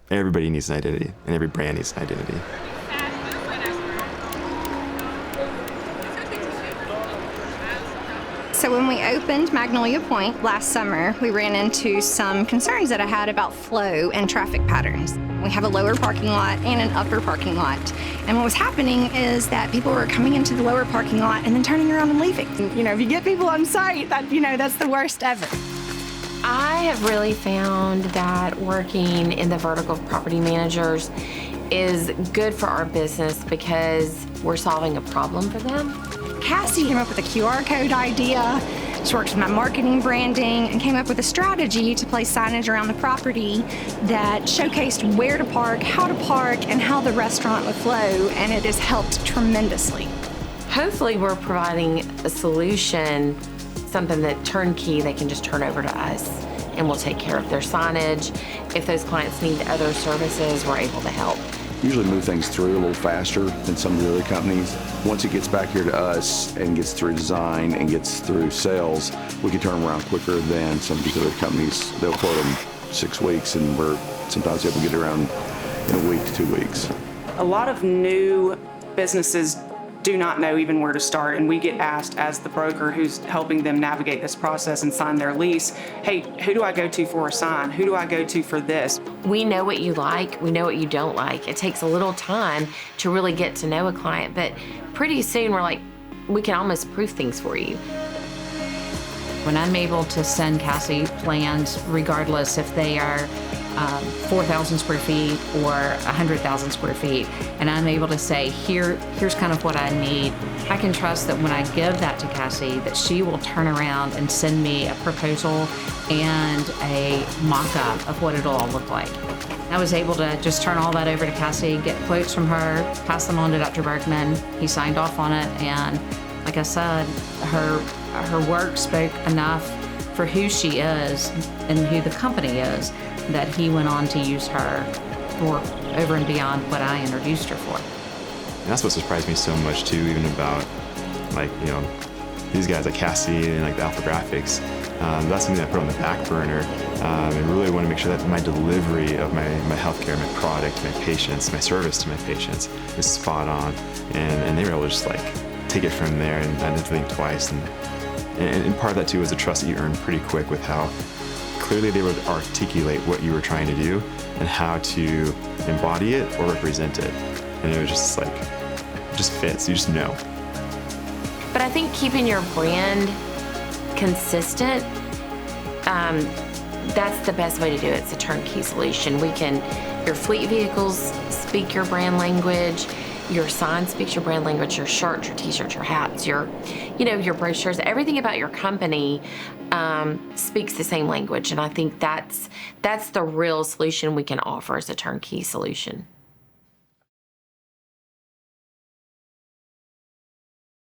Everybody needs an identity, and every brand needs an identity. So when we opened Magnolia Point last summer, we ran into some concerns that I had about flow and traffic patterns. We have a lower parking lot and an upper parking lot. And what was happening is that people were coming into the lower parking lot and then turning around and leaving. You know, if you get people on site, that's the worst ever. I have really found that working in the vertical of property managers is good for our business because we're solving a problem for them. Cassie came up with a QR code idea. She worked with my marketing branding and came up with a strategy to place signage around the property that showcased where to park, and how the restaurant would flow, and it has helped tremendously. Hopefully we're providing a solution, something that turnkey they can just turn over to us and we'll take care of their signage. If those clients need other services, we're able to help. Usually move things through a little faster than some of the other companies. Once it gets back here to us and gets through design and gets through sales, we can turn them around quicker than some of these other companies. They'll quote them 6 weeks, and we're sometimes able to get it around in a week to 2 weeks. A lot of new businesses do not know even where to start, and we get asked as the broker who's helping them navigate this process and sign their lease, hey, who do I go to for a sign? Who do I go to for this? We know what you like, we know what you don't like. It takes a little time to really get to know a client, but pretty soon we're like, we can almost proof things for you. When I'm able to send Cassie plans, regardless if they are 4,000 square feet or 100,000 square feet, and I'm able to say, here's kind of what I need, I can trust that when I give that to Cassie, that she will turn around and send me a proposal and a mock-up of what it'll all look like. I was able to just turn all that over to Cassie, get quotes from her, pass them on to Dr. Bergman. He signed off on it, and like I said, her work spoke enough for who she is and who the company is that he went on to use her for over and beyond what I introduced her for. And that's what surprised me so much too, even about these guys like Cassie and like the AlphaGraphics. That's something I put on the back burner. I really want to make sure that my delivery of my healthcare, my product, my patients, my service to my patients is spot on. And they were able to just like take it from there, and I didn't think twice. And part of that too was the trust that you earned pretty quick with how clearly they would articulate what you were trying to do and how to embody it or represent it. And it was just like, it just fits, you just know. But I think keeping your brand consistent, that's the best way to do it. It's a turnkey solution. Your fleet vehicles speak your brand language, your sign speaks your brand language, your shirts, your t-shirts, your hats, your brochures, everything about your company speaks the same language. And I think that's the real solution we can offer as a turnkey solution.